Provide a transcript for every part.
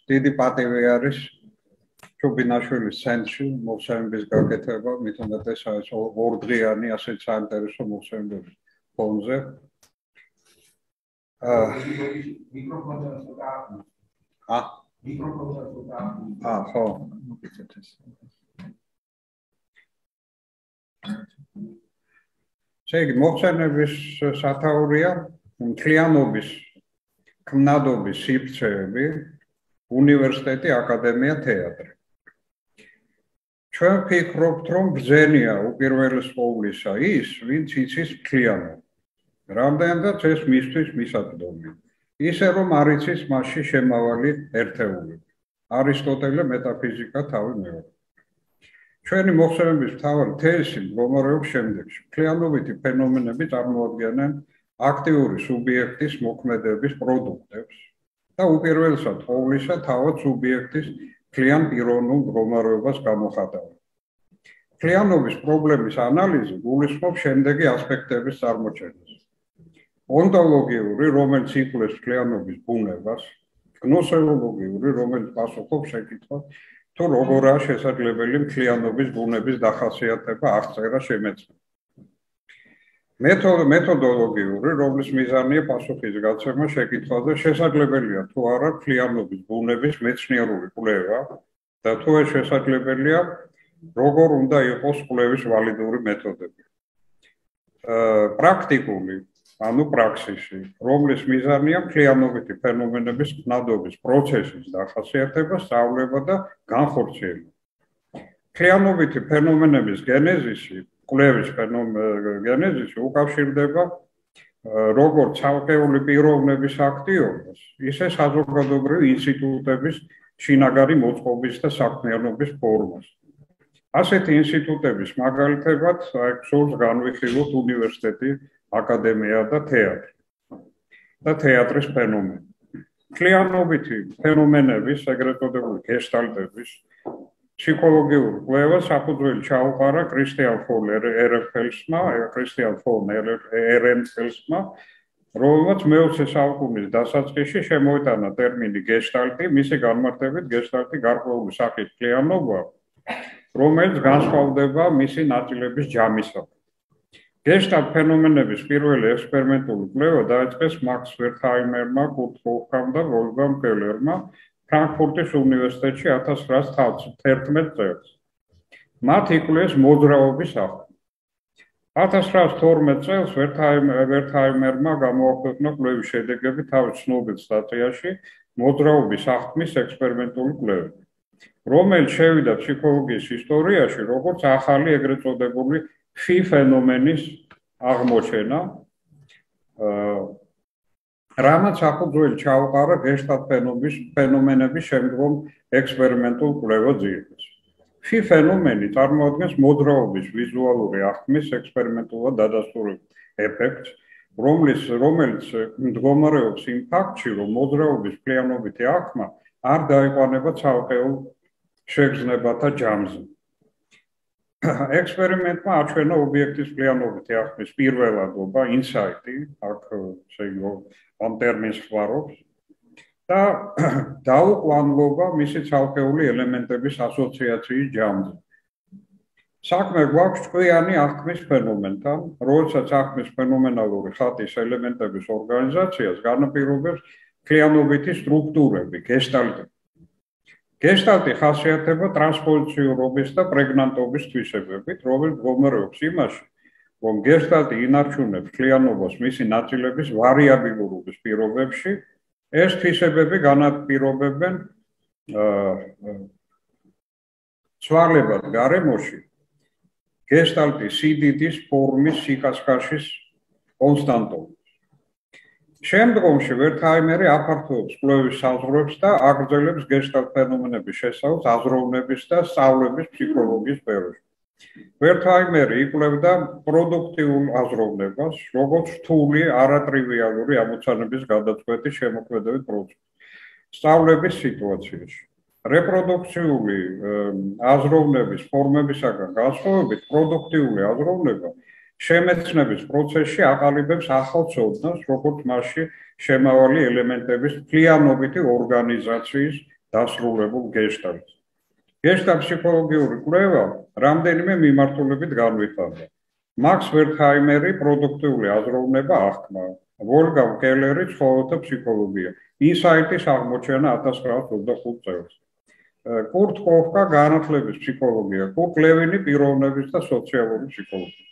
დიდი პატივი არის ჩუბინაშვილის ცენტრში მოხსენების გაკეთება, მით უმეტეს ეს ორდღიანი ასეთ საინტერესო მოხსენების ფონზე. ხო. შეგი მოხსენების სათაურია მთლიანობის ქმნადობის სივრცეები უნივერსიტეტი აკადემია თეატრი. ჩვენ ვფიქრობთ, რომ ბრძენია უპირველეს ყოვლისა ის, ვინც იცის მთლიანობა. რამდენადაც ეს მისთვის მისაწვდომია. ისე რომ არ იცის მასში შემავალი ერთეულები. არისტოტელე მეტაფიზიკა თავი მეორე. ჩვენი მოხსენების მთავარი თეზისი მდგომარეობს შემდეგში. მთლიანობითი ფენომენები წარმოადგენენ აქტიური სუბიექტის მოქმედების პროდუქტებს და უპირველესად ყოვლისა თავად სუბიექტის მთლიან პიროვნულ მდგომარეობას გამოხატავენ. მთლიანობის პრობლემის ანალიზი გულისხმობს შემდეგი ასპექტების წარმოჩენას. ონტოლოგიური, რომელიც იკვლევს მთლიანობის ბუნებას, გნოსეოლოგიური, რომელიც პასუხობს შეკითხვას, თუ როგორაა შესაძლებელი მთლიანობის ბუნების დახასიათება აღწერა შემეცნება. მეთოდოლოგიური, რომლის მიზანია პასუხის გაცემა შეკითხვაზე, შესაძლებელია თუ არა მთლიანობის ბუნების მეცნიერული კვლევა და თუ ეს შესაძლებელია, როგორ უნდა იყოს კვლევის ვალიდური მეთოდები. პრაქტიკული, ანუ პრაქსისი, რომლის მიზანია მთლიანობითი ფენომენების ქმნადობის პროცესის დახასიათება, სწავლება და განხორციელება. მთლიანობითი ფენომენების გენეზისი, კვლევის გენეზისი უკავშირდება როგორც ცალკეული პიროვნების აქტიობას, ისე საზოგადოებრივი ინსტიტუტების შინაგანი მოწყობის და საქმიანობის ფორმას. ასეთი ინსტიტუტების მაგალითებად სურს განვიხილოთ უნივერსიტეტი, აკადემია და თეატრი და თეატრის ფენომენი. მთლიანობითი ფენომენების, ეგრეთ წოდებული გეშტალტების ფსიქოლოგიური კვლევა საფუძველი ჩაუყარა კრისტიან ფონ ერენფელსმა, რომელმაც მე-20 საუკუნის დასაწყისში შემოიტანა ტერმინი გეშტალტი, მისი განმარტებით გეშტალტი გარკვეული სახის მთლიანობა, რომელიც განსხვავდება მისი ნაწილების ჯამისაგან. გეშტალტ ფენომენების პირველი ექსპერიმენტული კვლევა დაიწყეს მაქს ვერთჰაიმერმა, კურტ ჰოხამ და ვოლფგანგ კელერმა ფრანკფურტის უნივერსიტეტში 1911 წელს. მათ იკვლეს მოძრაობის აღქმი. 1912 წელს ვერთჰაიმერმა გამოაქვეყნა კვლევის შედეგები თავის ცნობილ სტატიაში მოძრაობის აღქმის ექსპერიმენტული კვლევა, რომელიც შევიდა ფსიქოლოგიის ისტორიაში როგორც ახალი ეგრეთ წოდებული ფი ფენომენის აღმოჩენა, რამაც საფუძველი ჩაუყარა გეშტალტ ფენომენების შემდგომ ექსპერიმენტულ კვლევა-ძიებას. ფი ფენომენი წარმოადგენს მოძრაობის ვიზუალური აღქმის ექსპერიმენტულად დადასტურებულ ეფექტს, რომელიც მდგომარეობს იმ ფაქტში, რომ მოძრაობის მთლიანობითი აღქმა არ დაიყვანება ცალკეულ შეგრძნებათა ჯამზე. ექსპერიმენტმა აჩვენა ობიექტის მთლიანობითი აღქმის პირველადობა, ინსაიტი, აქ ამ ტერმინს ხվარობს და დაუყოვნლობა მისი ცალკეული ელემენტების ასოციაციის ჯამზე. საქმე გვაქვს ჭკვიანი აღქმის ფენომენთან, როდესაც აღქმის ფენომენალური ხატის ელემენტების ორგანიზაციას განაპირობებს მთლიანობითი სტრუქტურები, გეშტალტი. გეშტალტი ხასიათდება ტრანსპოზიციურობის და პრეგნანტობის თვისებებით, რომელიც მდგომარეობს იმაში, რომ გეშტალტი ინარჩუნებს მთლიანობას მისი ნაწილების ვარიაბილურობის პირობებში, ეს თვისებები განაპირობებენ ცვალებად გარემოში გეშტალტის სიდიდის ფორმის სიკაშკაშის კონსტანტობას. შემდგომში ვერთჰაიმერი აფართოებს კვლევის საზღვრებს და აგრძელებს გეშტალტ ფენომენების შესწავლას აზროვნების და სწავლების ფსიქოლოგიის სფეროში. ვერთჰაიმერი იკვლევდა პროდუქტიულ აზროვნებას, როგორც რთული, არატრივიალური ამოცანების გადაწყვეტის შემოქმედებით პროცესს სწავლების სიტუაციაში. რეპროდუქციული აზროვნების ფორმებისაგან განსხვავებით, პროდუქტიული აზროვნება შემეცნების პროცესში აყალიბებს ახალ ცოდნას, როგორც მასში შემავალი ელემენტების მთლიანობითი ორგანიზაციის დასრულებულ გეშტალტს. გეშტალტ-ფსიქოლოგიური კვლევა რამდენიმე მიმართულებით განვითარდა. მაქს ვერთჰაიმერი პროდუქტიული აზროვნება აღქმა, ვოლგამ კელერი ცხოველთა ფსიქოლოგია, ინსაიტის აღმოჩენა 1925 წელს. კურტ კოფკა განათლების ფსიქოლოგია, კურტ ლევინი პიროვნების და სოციალური ფსიქოლოგია.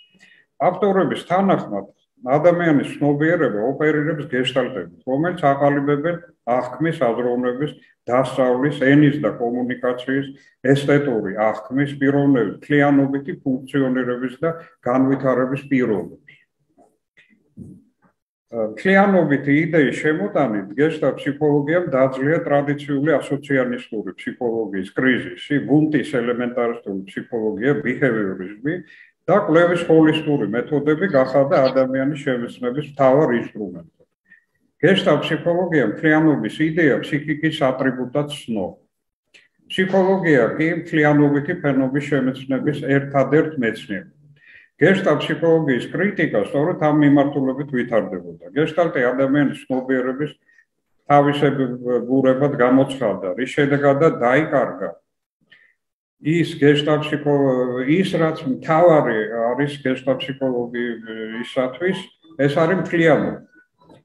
ავტორების თანახმად ადამიანის ცნობიერება ოპერირებს გეშტალტებით, რომელიც აყალიბებენ აღქმის აზროვნების დასწავლის, ენის და კომუნიკაციის, ესთეტური აღქმის, პიროვნების მთლიანობითი ფუნქციონირების და განვითარების პირობებს. მთლიანობითი იდეის შემოტანით გეშტალტ ფსიქოლოგიამ დაძლია ტრადიციული ასოციანისტური ფსიქოლოგიის კრიზისი, ვუნდის ელემენტარისტული ფსიქოლოგია, ბიჰევიორიზმი და კვლევის ჰოლისტური მეთოდები გახადა ადამიანის შემეცნების მთავარ ინსტრუმენტად. გეშტალტ ფსიქოლოგია მთლიანობის იდეა ფსიქიკის ატრიბუტად ცნობს. ფსიქოლოგია კი მთლიანობითი ფენობის შემეცნების ერთადერთ მეცნიერად. გეშტალტ ფსიქოლოგიის კრიტიკა სწორედ ამ მიმართულებით ვითარდებოდა. გეშტალტი ადამიანის ცნობიერების თავისებურებად გამოცხადდა, რის შედეგადაც დაიკარგა ის რაც მთავარი არის გეშტალტ ფსიქოლოგიისათვის, ეს არის მთლიანობა.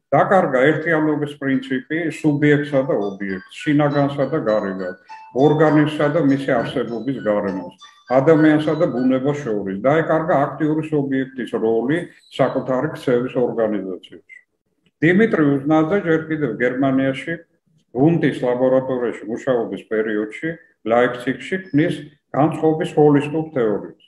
დაკარგა ერთიანობის პრინციპი სუბიექტსა და ობიექტს, შინაგანსა და გარეგანს, ორგანიზმსა და მისი არსებობის გარემოს, ადამიანსა და ბუნებას შორის. დაიკარგა აქტიური სუბიექტის როლი საკუთარი ქცევის ორგანიზაციაში. დიმიტრი უზნაძე ჯერ კიდევ გერმანიაში ვუნდის ლაბორატორიაში მუშაობის პერიოდში ლაიფციგში ქმნის განწყობის ჰოლისტურ თეორიას,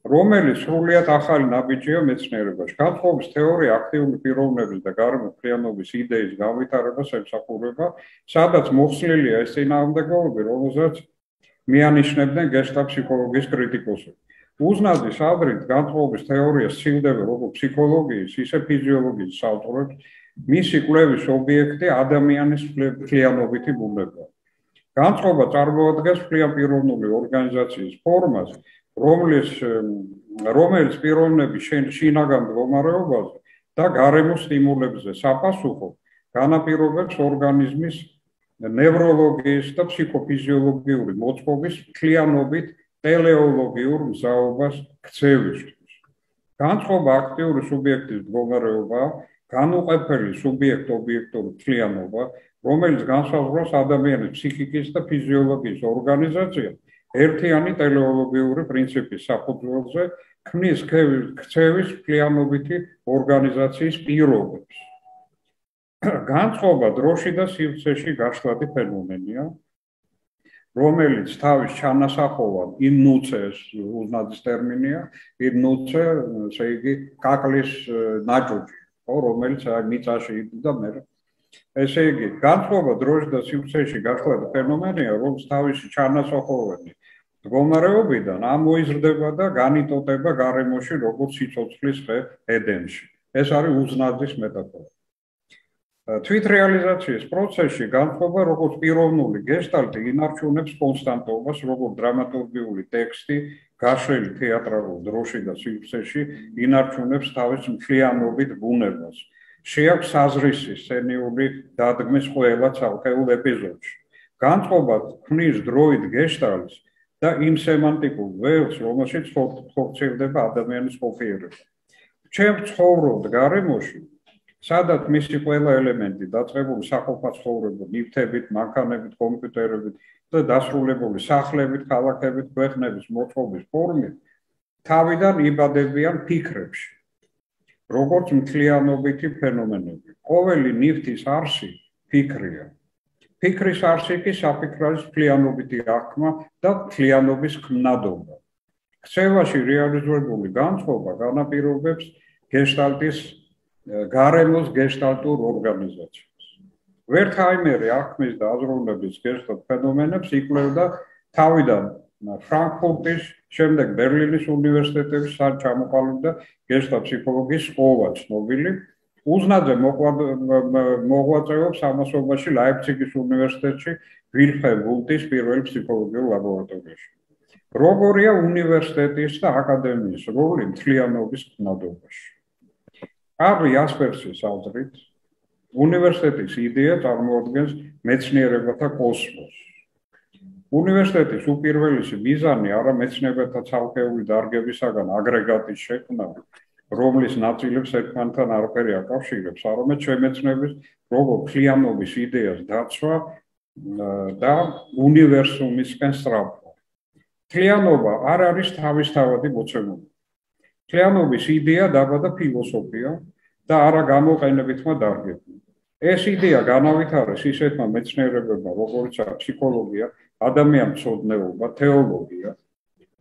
რომელიც სრულიად ახალი ნაბიჯია მეცნიერებაში. განწყობის თეორია აქტიური პიროვნების და გარემოს მთლიანობის იდეის განვითარებას ემსახურება, სადაც მოხსნილია ეს წინააღმდეგობები, რომელსაც მიანიშნებდნენ გეშტალტ ფსიქოლოგიის კრიტიკოსები. უზნაძის აზრით, განწყობის თეორია სცილდება როგორც ფსიქოლოგიის, ისე ფიზიოლოგიის საზღვრებს, მისი კვლევის ობიექტი ადამიანის მთლიანობითი ბუნება. განწყობა წარმოადგენს მთლიან პიროვნული ორგანიზაციის ფორმას, რომელიც პიროვნების შინაგან მდგომარეობაზე და გარემოს სტიმულებზე საპასუხო განაპირობებს ორგანიზმის ნევროლოგიის და ფსიქოფიზიოლოგიური მოწყობის მთლიანობით ტელეოლოგიურ მზაობას ქცევისთვის. განწყობა აქტიური სუბიექტის მდგომარეობაა, განუყოფელი სუბიექტ-ობიექტური მთლიანობა, რომელიც განსაზღვრავს ადამიანის ფსიქიკის და ფიზიოლოგიის ორგანიზაციას ერთიანი ტელეოლოგიური პრინციპის საფუძველზე, ქმნის ქცევის მთლიანობითი ორგანიზაციის პირობებს. განწყობა დროში და სივრცეში გაშლადი ფენომენია, რომელიც თავის ჩანასახოვად იმნუცეს, უზნაძის ტერმინია, იმნუცე, ესე იგი, კაკლის ნაჭუჭი, რომელიც მიწაში იდგა მე. ესე იგი, განწყობა დროში და სივრცეში გაშლადი ფენომენია, რომელიც თავისი ჩანასახოვანი მდგომარეობიდან ამოიზრდება და განიტოტება გარემოში, როგორც სიცოცხლის ხე ედენში. ეს არის უზნაძის მეტაფორა. თვითრეალიზაციის პროცესში განწყობა როგორც პიროვნული გეშტალტი ინარჩუნებს კონსტანტობას, როგორც დრამატურგიული ტექსტი, გაშლილი თეატრალურ დროში და სივრცეში ინარჩუნებს თავის მთლიანობით ბუნებას. შეაქვს საზრისი სცენიური დადგმის ყველა ცალკეულ ეპიზოდში. განწყობა ქმნის დროით გეშტალტს და იმ სემანტიკულ ველს, რომელშიც ხორციელდება ადამიანის ყოფიერება. ჩემ ცხოვრობ გარემოში, სადაც მისი ყველა ელემენტი დაწყებული საყოფაცხოვრებო ნივთებით, მანქანებით, კომპიუტერებით და დასრულებული სახლებით, ქალაქებით, ქვეყნების მოწყობის ფორმით, თავიდან იბადებიან ფიქრებში, როგორც მთლიანობითი ფენომენები. ყოველი ნივთის არსი ფიქრია. ფიქრის არსი კი საფიქროების მთლიანობითი აღქმა და მთლიანობის ქმნადობა. ქცევაში რეალიზებული განწყობა განაპირობებს გეშტალტის გარემოს გეშტალტურ ორგანიზაციას. ვერთჰაიმერი აღქმის და აზროვნების გეშტალტ ფენომენებს იკვლევდა თავიდან ფრანკფურტის, შემდეგ ბერლინის უნივერსიტეტებში, სადაც ჩამოყალიბდა გეშტალტ ფსიქოლოგიის სკოლა ცნობილი. უზნაძე მოღვაწეობს ამასობაში ლაიფციგის უნივერსიტეტში, ვილჰელმ ვუნდის პირველ ფსიქოლოგიურ ლაბორატორიაში. როგორია უნივერსიტეტის და აკადემიის როლი მთლიანობის ქმნადობაში? კარლ იასპერსის აზრით, უნივერსიტეტის იდეა წარმოადგენს მეცნიერებათა კოსმოსს. უნივერსიტეტის უპირველესი მიზანი არა მეცნიერებათა ცალკეული დარგებისაგან აგრეგატის შექმნა, რომლის ნაწილებს ერთმანეთთან არაფერი აკავშირებს, არამედ შემეცნების როგორ მთლიანობის იდეას დაცვა და უნივერსუმისკენ სწრაფვა. მთლიანობა არ არის თავისთავადი მოცემული. მთლიანობის იდეა დაბადა ფილოსოფია და არა გამოყენებითმა დარგებმა. ეს იდეა განავითარეს ისეთმა მეცნიერებებმა, როგორიცაა ფსიქოლოგია, ადამიანმცოდნეობა, თეოლოგია.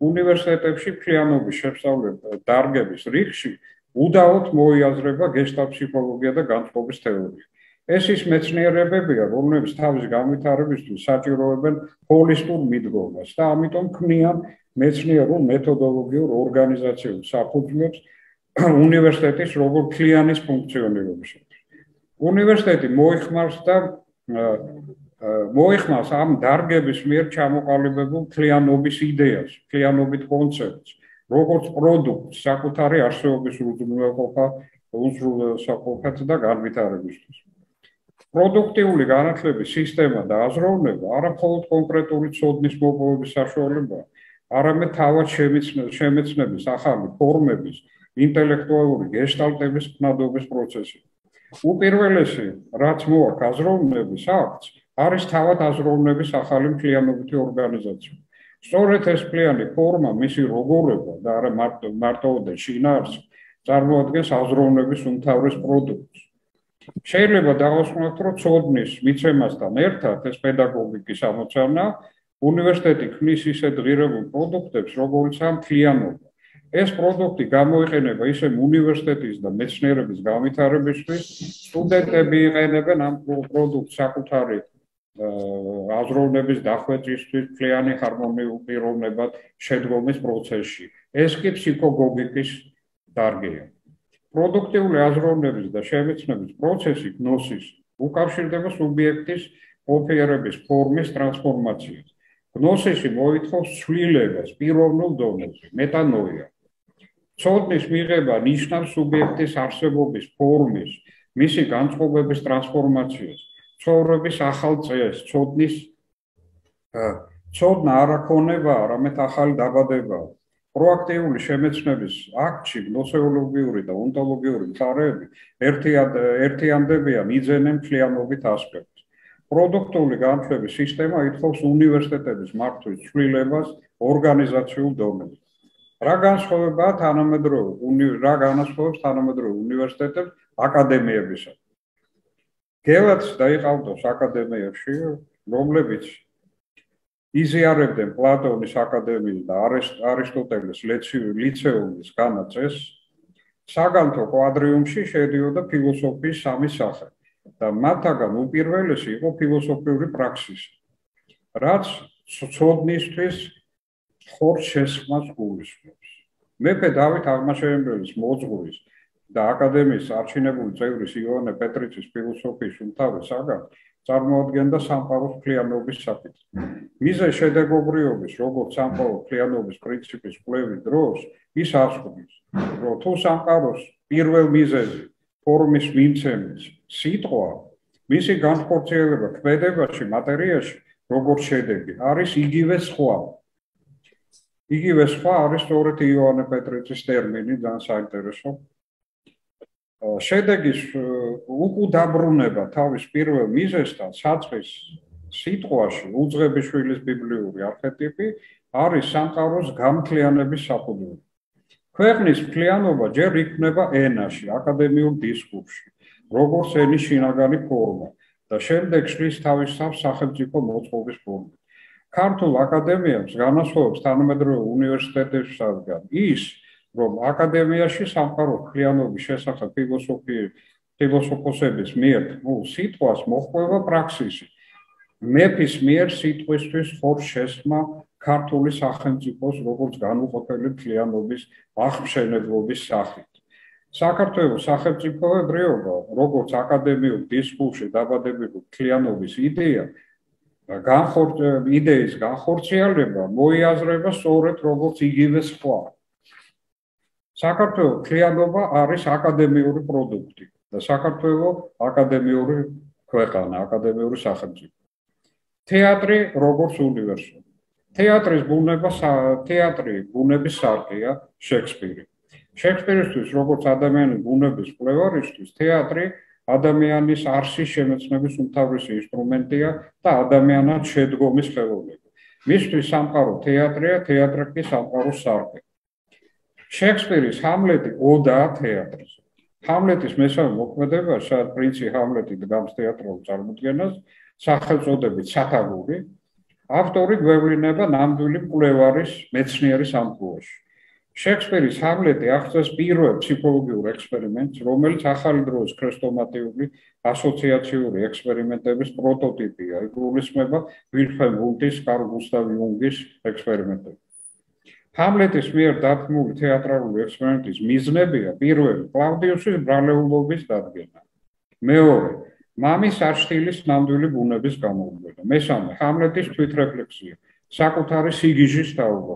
უნივერსიტეტებში მთლიანობის შესწავლებელ დარგების რიგში უდაოდ მოიაზრება გეშტალტ-ფსიქოლოგია და განწყობის თეორია. ეს ის მეცნიერებებია, რომლებიც თავის განვითარებისთვის საჭიროებენ ჰოლისტურ მიდგომას და ამიტომ ქმნიან მეცნიერულ მეთოდოლოგიურ ორგანიზაციულ საფუძვლებს უნივერსიტეტის როგორ მთლიანის ფუნქციონირებაში. უნივერსიტეტი მოიხმარს ამ დარგების მიერ ჩამოყალიბებულ მთლიანობის იდეას, მთლიანობით კონცეფტს, როგორც პროდუქტს საკუთარი არსებობის უზრუნველყოფად და განვითარებისთვის. პროდუქტიული განათლების სისტემა და აზროვნება არა მხოლოდ კონკრეტული ცოდნის მოპოვების საშუალებაა, არამედ თავად შემეცნების ახალი ფორმების, ინტელექტუალური გეშტალტების ხნადობის პროცესი. უპირველესი, რაც მოაქვს აზროვნების აქტს, არის თავად აზროვნების ახალი მთლიანობითი ორგანიზაცია. სწორედ ეს მთლიანი ფორმა, მისი როგორება და არა მარტო შინაარსი, წარმოადგენს აზროვნების უმთავრეს პროდუქტს. შეიძლება დავასრულოთ, რომ ცოდნის მიცემასთან ერთად ეს პედაგოგიკის ამოცანა უნივერსიტეტი ქმნის ისეთ ღირებულ პროდუქტებს, როგორიცაა მთლიანობა. ეს პროდუქტი გამოიყენება ისე უნივერსიტეტის და მეცნიერების განვითარებისთვის, სტუდენტები იყენებენ ამ პროდუქტს საკუთარი აზროვნების დახვეწისთვის, მთლიანი ჰარმონიულ პიროვნებად შედგომის პროცესში. ეს კი ფსიქოგოგიკის დარგია. პროდუქტიული აზროვნების და შემეცნების პროცესი გნოსის უკავშირდება სუბიექტის ყოფიერების ფორმის ტრანსფორმაციას. გნოსისი მოითხოვს ცვლილებას პიროვნულ დონეზე, მეტანოია. ცოდნის მიღება ნიშნავს სუბიექტის არსებობის ფორმის, მისი განწყობების ტრანსფორმაციას, ცხოვრების ახალ წესს, ცოდნა არ აქონება, არამედ ახალი დაბადებაა. პროაქტიული შემეცნების აქტში გნოსეოლოგიური და ონტოლოგიური მხარეები ერთიანდებიან იძენენ მთლიანობით ასპექტს. პროდუქტული განათლების სისტემა ითხოვს უნივერსიტეტების მართვის ცვლილებას ორგანიზაციულ დონეზე. რა განსხვავებაა თანამედროვე უნივერსიტეტებს აკადემიებისგან? გელათს დაიყავდოს აკადემიებში, რომლებიც იზიარებდნენ პლატონის აკადემიის და არისტოტელეს ლიცეუმის განაწესს, საგანთო კვადრიუმში შედიოდა ფილოსოფიის სამი სახე და მათაგან უპირველესი იყო ფილოსოფიური პრაქსისი, რაც ცოდნისთვის ხორცს შესხმას გულისხმობს. მეფე დავით აღმაშენებელის მოძღვრის და აკადემიის არჩინებული წევრის იოანე პეტრიცის ფილოსოფიის უმთავრეს საგანს წარმოადგენდა სამყაროს მთლიანობის საფუძვლს. მიზე შედეგობრიობის, როგორც სამყარო მთლიანობის პრინციპის კვლევის დროს, ის ასრულებს, რომ თუ სამყაროს პირველ მიზეზი, ფორმის მიმცემის სიტყვა, მისი განხორციელება ქმედებაში, მატერიაში, როგორც შედეგი, არის იგივე სხვა. იგივე სხვა არის სწორედ იოანე პეტრიცის ტერმინი, ძალიან საინტერესო. შედეგის უკუდაბრუნება თავის პირველ მიზეზთან საწყის სიტყვაში უძღებიშვილის ბიბლიური არქეტიპი არის სამყაროს გამთლიანების საფუძველი. ქვეყნის მთლიანობა ჯერ იქმნება ენაში, აკადემიურ დისკურსში, როგორც ენის შინაგანი ფორმა და შემდეგ შლის თავისთავად სახელმწიფო მოწყობის ფორმა. ქართულ აკადემიებს განასხვავებს თანამედროვე უნივერსიტეტებისგან ის, რომ აკადემიაში სამყაროს მთლიანობის შესახებ ფილოსოფოსების მიერ სიტყვას მოჰყვება პრაქსისი. მეფის მიერ სიტყვისთვის ხორცს შესხმა ქართული სახელმწიფოს როგორც განუყოფელი მთლიანობის აღმშენებლობის სახით. საქართველოს სახელმწიფოებრიობა, როგორც აკადემიურ დისკურსში დაბადებული მთლიანობის იდეის განხორციელება მოიაზრება სწორედ როგორც იგივე სხვა. საქართველოს მთლიანობა არის აკადემიური პროდუქტი, და საქართველო აკადემიური ქვეყანა, აკადემიური სახელმწიფო. თეატრი როგორც უნივერსიტეტი. თეატრის ბუნების სარკეა შექსპირი. შექსპირისთვის როგორც ადამიანის ბუნების მკვლევარისთვის თეატრი ადამიანის არსის შემეცნების უმთავრესი ინსტრუმენტია და ადამიანად შედგომის ხელოვნება. მისთვის სამყარო თეატრია, თეატრი კი სამყაროს სარკე. შექსპირის ჰამლეტი ოდაა თეატრზე. ჰამლეტის მესამე მოქმედება, სადაც პრინცი ჰამლეტი დგამს თეატრალურ წარმოდგენას, სახელწოდებით სათაგური, ავტორი გვევლინება ნამდვილი მკვლევარის მეცნიერის ამპლუაში. შექსპირის ჰამლეტი აღწევს პირველ ფსიქოლოგიურ ექსპერიმენტს, რომელიც ახალი დროის ქრესტომატიული ასოციაციური ექსპერიმენტების პროტოტიპია. იგულისხმება ვილჰელმ ვუნდის, კარლ გუსტავ იუნგის ექსპერიმენტები. ჰამლეტის მიერ დადგმული თეატრალური ექსპერიმენტის მიზნებია პირველი კლავდიუსის ბრალეულობის დადგენა. მეორე მამის არჩილის ნამდვილი ბუნების გამოუშვება. მესამე ჰამლეტის თვითრეფლექსია, საკუთარი სიგიჟის თაობა,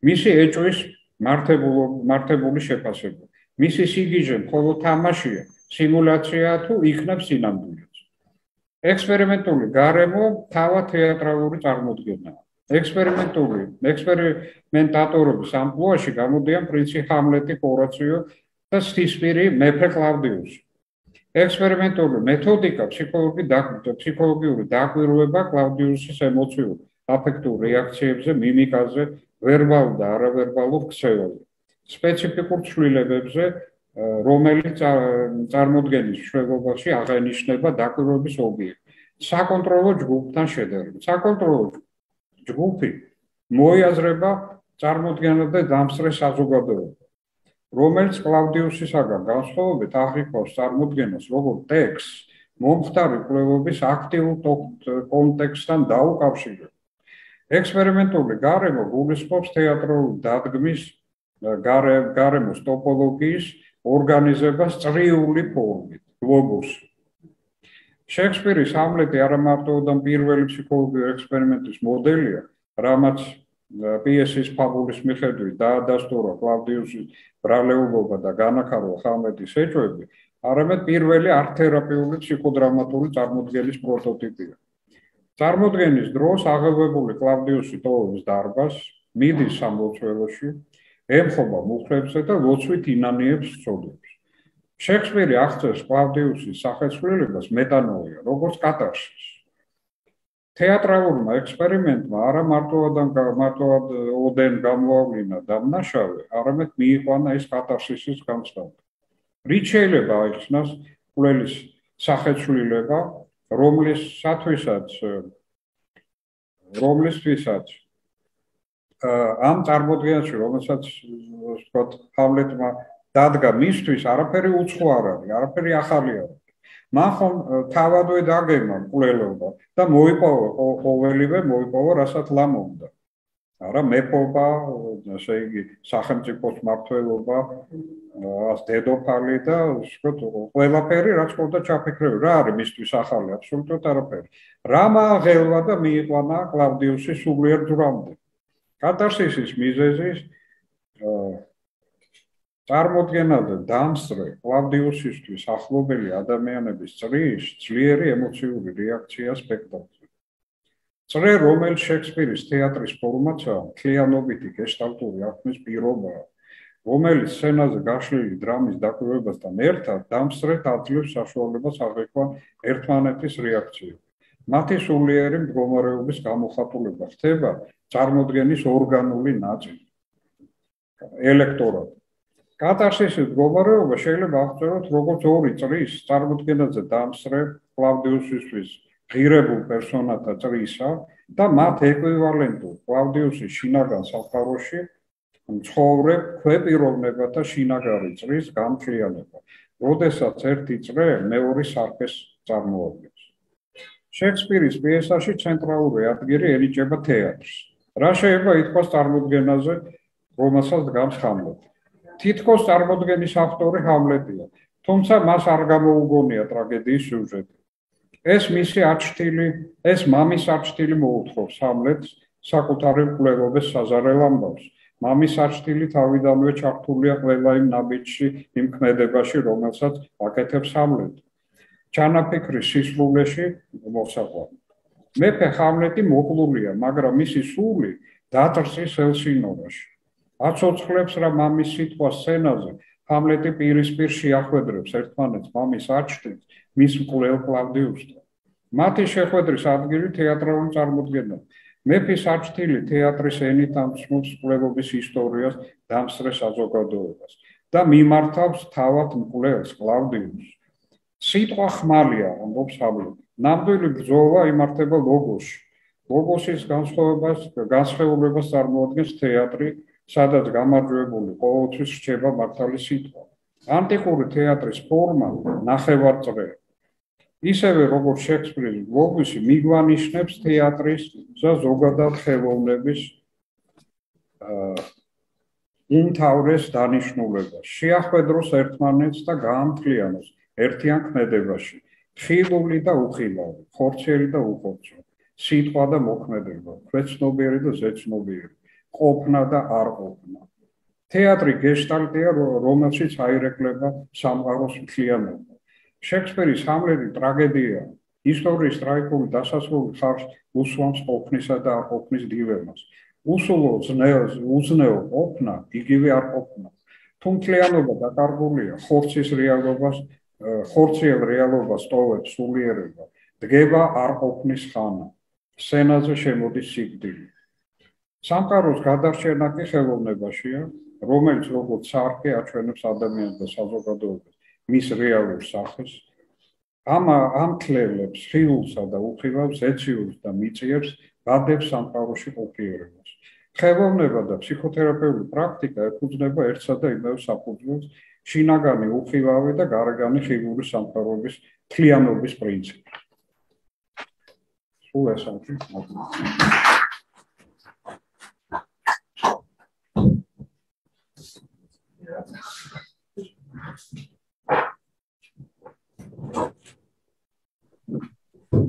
მისი ეჭვის მართებული შეფასება. მისი სიგიჟე მხოლოდ თამაშია, სიმულაციაა თუ იქნებ სინამდვილეც. ექსპერიმენტული გარემო თავად თეატრალური წარმოდგენაა. ექსპერიმენტატორების ამპლუაში გამოდიან პრინცი ჰამლეტი, ჰორაციო და სთისპირი მეფე კლავდიუსი. ექსპერიმენტული მეთოდიკა ფსიქოლოგიური დაკვირვება კლავდიუსის ემოციურ აფექტურ რეაქციებზე, მიმიკაზე, ვერბალურ და არავერბალურ ქცევაზე, სპეციფიკურ ცვლილებებზე, რომელიც წარმოდგენის მშვიდობაში აღენიშნება დაკვირვების ობიექტს, საკონტროლო ჯგუფთან შედარებით. საკონტროლო ჯგუფი მოიაზრება წარმოდგენაზე დამსწრე საზოგადოება, რომელიც კლავდიუსისაგან განსხვავებით აღიქვავს წარმოდგენას როგორც ტექსტს, მომხდარი კვლევების აქტიურ კონტექსტთან დაუკავშირებს. ექსპერიმენტული გარემო გულისხმობს თეატრალური დადგმის გარემოს ტოპოლოგიის ორგანიზებას წრიული ფორმით, გლობუსი. შექსპირის ჰამლეტი არა მარტო პირველი ფსიქოლოგიური ექსპერიმენტის მოდელია, რამაც პიესის ფაბულის მიხედვით დაადასტურა კლავდიუსის ბრალეულობა და განახარვა ჰამლეტის ეჭვები, არამედ პირველი არქთერაპიული ფსიქოდრამატული წარმოდგენის პროტოტიპია. წარმოდგენის დროს აღებებული კლავდიუსი ტოვებს დარბაზს, მიდის სამლოცველოში, ემხობა მუხლებზე და ლოცვით ინანიებს ცოდებს. შექსპირი აღწევს კლავდიუსის სახეცვლილებას მეტანოია, როგორც კატარსისს. თეატრალურმა ექსპერიმენტმა არა მარტოდ ოდენ გამოავლინა დამნაშავე, არამედ მიიყვანა ის კატარსისის განცდავა. რით შეიძლება აიხსნას მკვლელის სახეცვლილება, რომლისთვისაც ამ წარმოდგენაში, რომელსაც ვთქვათ, ჰამლეტმა დადგა მისთვის, არაფერი უცხო არ არის, არაფერი ახალი არ არის. მან ხომ თავადვე დაგეგმა მკვლელობა და მოიპოვა ყოველივე, რასაც ლამობდა. არა მეფობა, ასე იგი, სახელმწიფოს მმართველობა, დედოფალი და ვთქვათ, ყველაფერი, რაც ხოდა ჩაფიქრებული. რა არის მისთვის ახალი? აბსოლუტურად არაფერი. რა მააღელვა და მიიყვანა კლავდიუსის სულიერ ჯვრამდე. კატარსისის მიზეზის წარმოდგენაზე დამსწრე კლავდიუსისთვის ახლობელი ადამიანების წრის ძლიერი ემოციური რეაქცია სპექტაკლზე. წრე, რომელიც შექსპირის თეატრის ფორმაცაა, მთლიანობითი გეშტალტური აღქმის პირობაა, რომელიც სცენაზე გაშლილი დრამის დაკვირვებასთან ერთად დამსწრედ აძლევს საშუალებას აღექვა ერთმანეთის რეაქცია. მათი სულიერი მდგომარეობის გამოხატულება ხდება წარმოდგენის ორგანული ნაწილი. ელექტორატი. კატარსისის მდგომარეობა შეიძლება აღწეროთ როგორც ორი წრის წარმოდგენაზე დამსწრე კლავდიუსისთვის ღირებულ პერსონათა წრისა და მათ ეკვივალენტურ კლავდიუსის შინაგან სამყაროში მცხოვრებ ქვეპიროვნებათა შინაგანი წრის გამთლიანება, როდესაც ერთი წრე მეორე სარკეს წარმოადგენს. შექსპირის პიესაში ცენტრალური ადგილი ენიჭება თეატრს. რა შეიძლება ითქვას წარმოდგენაზე, რომელსაც დგამს ჰამლეტი? თითქოს წარმოდგენის ავტორი ჰამლეტია, თუმცა მას არ გამოუგონია ტრაგედიის სიუჟეტი. ეს მამის არჩთილი მოუთხრობს ჰამლეტს საკუთარი მკვლელობის საზარელ ამბავს, მამის არჩტილი თავიდანვე ჩართულია ყველა იმ ნაბიჯში, იმ ქმედებაში, რომელსაც აკეთებს ჰამლეტი. ჩანაფიქრის სისრულეში მოსაყვანო. მეფე ჰამლეტი მოკლულია, მაგრამ მისი სული დაწრსის ელსინორაში. აცოცხლებს რა მამის სიტყვა სცენაზე, ჰამლეტი პირისპირ შეახვედრებს ერთმანეთს მამის არჩტილს, მის მკვლელ კლავდიუსთან. მათი შეხვედრის ადგილი თეატრალური წარმოდგენაა. მეფის არჩტილი თეატრის ენით ამცნობს მკვლელობის ისტორიას, დამსწრე საზოგადოებას და მიმართავს თავად მკვლელს კლავდიუსს. სიტყვა ხმალია, ამბობს ჰამლეტი. ნამდვილი ბრძოლა იმართება ლოგოსში. ლოგოსის განსხეულებას წარმოადგენს თეატრი, სადაც გამარჯვებული ყოველთვის რჩება მართალი სიტყვა. ანტიკური თეატრის ფორმა ნახევარწრეა. ისევე როგორც შექსპირის გლობუსი მიგვანიშნებს თეატრის და ზოგადად ხელოვნების უმთავრეს დანიშნულებას. შეახვედროს ერთმანეთს და გაამთლიანოს ერთიან ქმედებაში. ხილული და უხილავი, ხორცელი და უხორცელი, სიტყვა და მოქმედება, ქვეცნობიერი და ზეცნობიერი, ყოფნა და არ ყოფნა. თეატრი გეშტალტია, რომელშიც აირეკლება სამყაროს მთლიანობა. შექსპირის ჰამლეტი ტრაგედიაა. ისტორიის ტრაგიკული დასასრული ხარს უსვამს ყოფნისა და არ ყოფნის დილემას. უსულო უზნეო ყოფნა, იგივე არ ყოფნა. თუ მთლიანობა დაკარგულია, ხორციელ რეალობას ტოვებს სულიერება, დგება არ ყოფნის ხანა. სცენაზე შემოდის სიკვდილი. სამყაროს გადარჩენა კი ხელოვნებაშია, რომელიც როგორც სარკე აჩვენებს ადამიანს და საზოგადოებას მის რეალურ სახეს, ამთლელებს ხილულსა და უხილავს, ეციურს და მიწიერს, გადებს სამყაროში ყოფიერებას. ხელოვნება და ფსიქოთერაპიული პრაქტიკა ეფუძნება ერთსა და იმავე საფუძველს, შინაგანი უხილავი და გარეგანი ხილული სამყაროების მთლიანობის პრინციპი. სულ ეს არის.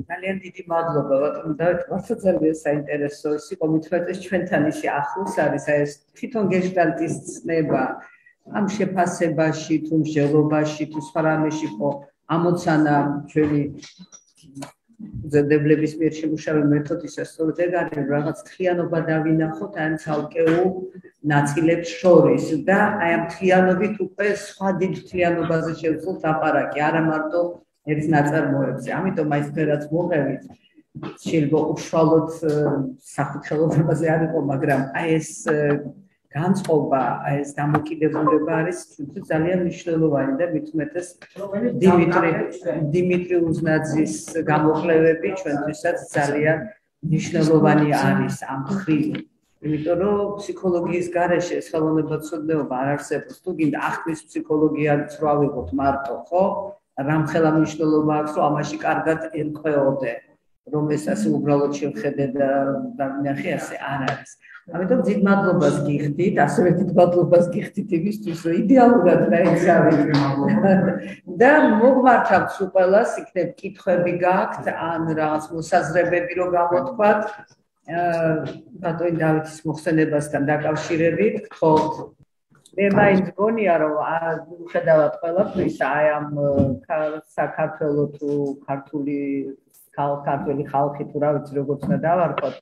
ძალიან დიდი მადლობა ბატონო დავით, მართლა ძალიან საინტერესო ის იყო, მithmet ეს ჩვენთან ისე ახლოს არის, ეს თვითონ გეშტალტის ცნება ამ შეფასებაში, თუ მსჯელობაში, თუ სხვა რამეში ხო ამოცანა ჩვენი ზედებლების მიერ შემუშავებული მეთოდისა, სწორედ ეგ არის, რაღაც მთლიანობა დავინახოთ ამ ცალკეულ ნაწილებს შორის და აი ამ მთლიანობით უკვე სხვა დიდ მთლიანობაზე შევძლოთ ლაპარაკი, არა მარტო ერთ ნაწარმოებზე. ამიტომ აი სფეროც მოყევით, შეიძლება უშუალოდ სახუთხელოვნებაზე არ იყო, მაგრამ აი ეს განწყობა, აი ეს დამოკიდებულება არის ძალიან მნიშვნელოვანი და მithumetes დიმიტრი უზნაძის გამოკვლევები ჩვენთვისაც ძალიან მნიშვნელოვანი არის ამ მხრივ. იმიტომ რომ ფსიქოლოგიის გარეშე ხელოვნებაცოდნეობა არ არსებობს. თუ გინდა ახლის ფსიქოლოგიაც რო ავიღოთ მარტო, ხო? რამხელა მნიშვნელობა აქვს, რომ ამაში კარგად ერკვეოდე, რომ ეს ასე უბრალოდ შევხედე და დავინახე, ასე არ არის. ამიტომ დიდ მადლობას გიხდით, ასევე დიდ მადლობას გიხდით იმისთვის, რომ იდეალურად დაეცავით. და მოგმართავთ სულ ყველას, იქნებ კითხვები გაქვთ, ან რაღაც მოსაზრებები რო გამოთქვათ, ბატონი დავითის მოხსენებასთან დაკავშირებით, გთხოვთ. მე მაინც გონია, რომ ხედავთ ყველაფრის, აი ამ საქართველოს თუ ქართული ხალხი თუ რა ვიცი როგორც უნდა დავარქოთ.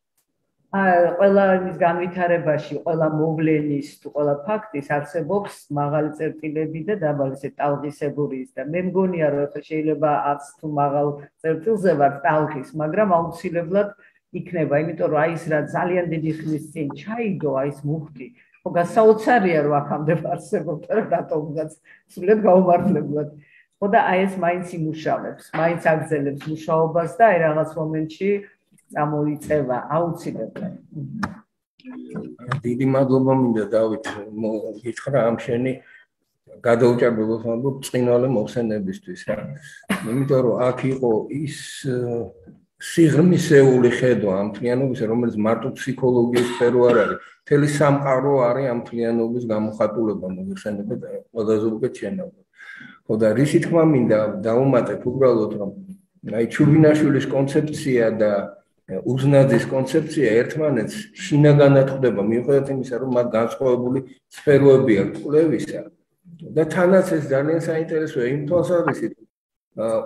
ყველა იმის განვითარებაში, ყველა მოვლენის თუ ყველა ფაქტის არსებობს მაღალი წერტილები და დაბალი ტალღისებურის და მე მგონია, რომ შეიძლება არც თუ მაღალ წერტილზე ვარ ტალღის, მაგრამ აუცილებლად იქნება, იმიტომ რომ აი ეს რა ძალიან დიდი ხნის წინ ჩაიდო, აი ეს მუხტი ხო გასაოცარია რომ აქამდე არსებობდა და რატომღაც სულად გაუმართლებლად. ხო და აი ეს მაინც იმუშავებს, მაინც აგზელებს მუშაობას და აი რაღაც მომენტში წამოიწევა აუცილებლად. დიდი მადლობა მინდა დავით გითხრა ამ შენი გადაუჭარბებულს ამბობ წინვალე მოხსენებისთვის რა. იმიტომ რომ აქ იყო ის სიღრმისეული ხედვა ამ მთლიანობისა, რომელიც მარტო ფსიქოლოგიის სფერო არ არის. მთელი სამყარო არის ამ მთლიანობის გამოხატულება, მოიხსენებათ ყველაზე უკეთ შენობად. ხო და რისი თქმა მინდა დავუმატებ უბრალოდ რომ აი ჩუბინაშვილის კონცეფცია და უზნაძის კონცეფცია ერთმანეთს შინაგანად ხვდება მიუხედავად იმისა, რომ მათ განსხვავებული სფეროები აქვს კვლევისა და თანაც ეს ძალიან საინტერესოა იმ თვალსაზრისით,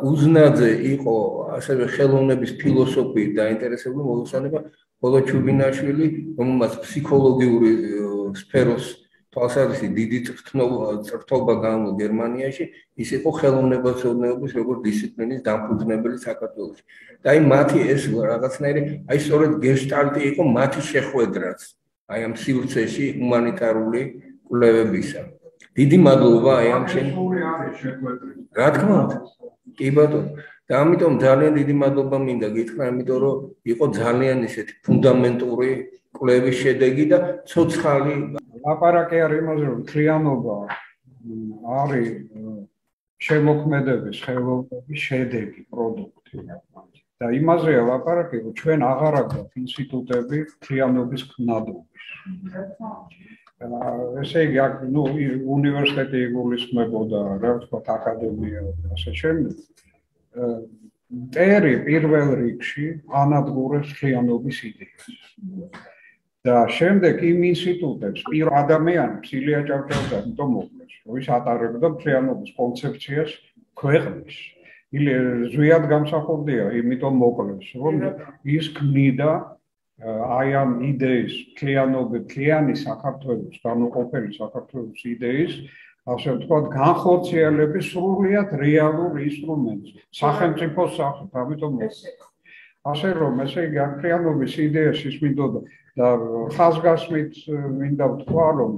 უზნაძე იყო ასევე ხელოვნების ფილოსოფიით დაინტერესებული მოგეხსენება ბოლო ჩუბინაშვილი, რომელმაც ფსიქოლოგიური სფეროს თვალსაზრისით დიდი წრთობა გამო გერმანიაში, ის იყო ხელოვნებაცოდნეობის როგორც დისციპლინის დამფუძნებელი საქართველოში. და აი მათი ეს რაღაცნაირი, აი სწორედ გეშტალტი იყო მათი შეხვედრაც, აი ამ სივრცეში ჰუმანიტარული კვლევებისა. დიდი მადლობა აი ამ რა თქმა უნდა, კი ბატონო. და ამიტომ ძალიან დიდი მადლობა მინდა გითხრა, იმიტომ რომ იყო ძალიან ისეთი ფუნდამენტური კვლევის შედეგი და ცოცხალი ლაპარაკი არის იმაზე, რომ მთლიანობა არის შემოქმედების ხელოვნების შედეგი, პროდუქტი. და იმაზეა ლაპარაკი, რომ ჩვენ აღარ აგვაქვს ინსტიტუტები მთლიანობის ქნადობის. ესე იგი, უნივერსიტეტი იგულისხმებოდა, რა ვთქვათ, აკადემია და ასე შემდეგ. მტერი პირველ რიგში ანადგურებს მთლიანობის იდეას. და შემდეგ იმ ინსტიტუტებს ადამიანებს ილია ჭავჭავაძე ამიტომ მოკლეს, რომ ის ატარებდა მთლიანობის კონცეფციას ქვეყნის. ზვიად გამსახურდია, იმიტომ მოკლეს, რომ ის ქმნიდა აი ამ იდეის მთლიანი საქართველოს, განუყოფელი საქართველოს იდეის, ასე ვთქვათ, განხორციელების სრულიად რეალურ ინსტრუმენტს, სახელმწიფოს სახით, ამიტომ მოკლეს. ასე რომ, ესე იგი, მთლიანობის იდეას ის მინდოდა და ხაზგასმით მინდა ვთქვა, რომ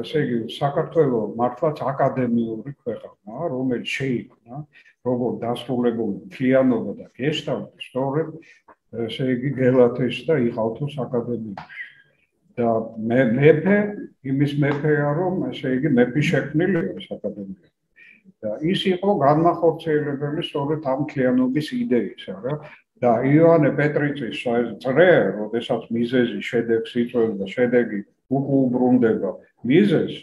ესე იგი, საქართველოს მართლაც აკადემიური ქვეყანა, რომელიც შეიქმნა როგორც დასრულებული მთლიანობა და გეშტალტი, სწორედ ესე იგი, გელათეს და იყალთოს აკადემიაში. და მეფე, იმის მეფეა, რომ ესე იგი, მეფე შექმნილია ეს აკადემია. და ის იყო განმახორციელებელი სწორედ ამ მთლიანობის იდეისა, რა. და იოანე პეტრიწის წრე, როდესაც მიზეზი შედეგს იწვევს და შედეგი უკუბრუნდება მიზეზს,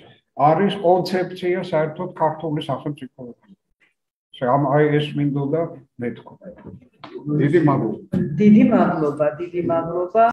არის კონცეფცია საერთოდ ქართული სახელმწიფოების. აი ეს მინდოდა მეთქვა. დიდი მადლობა. დიდი მადლობა.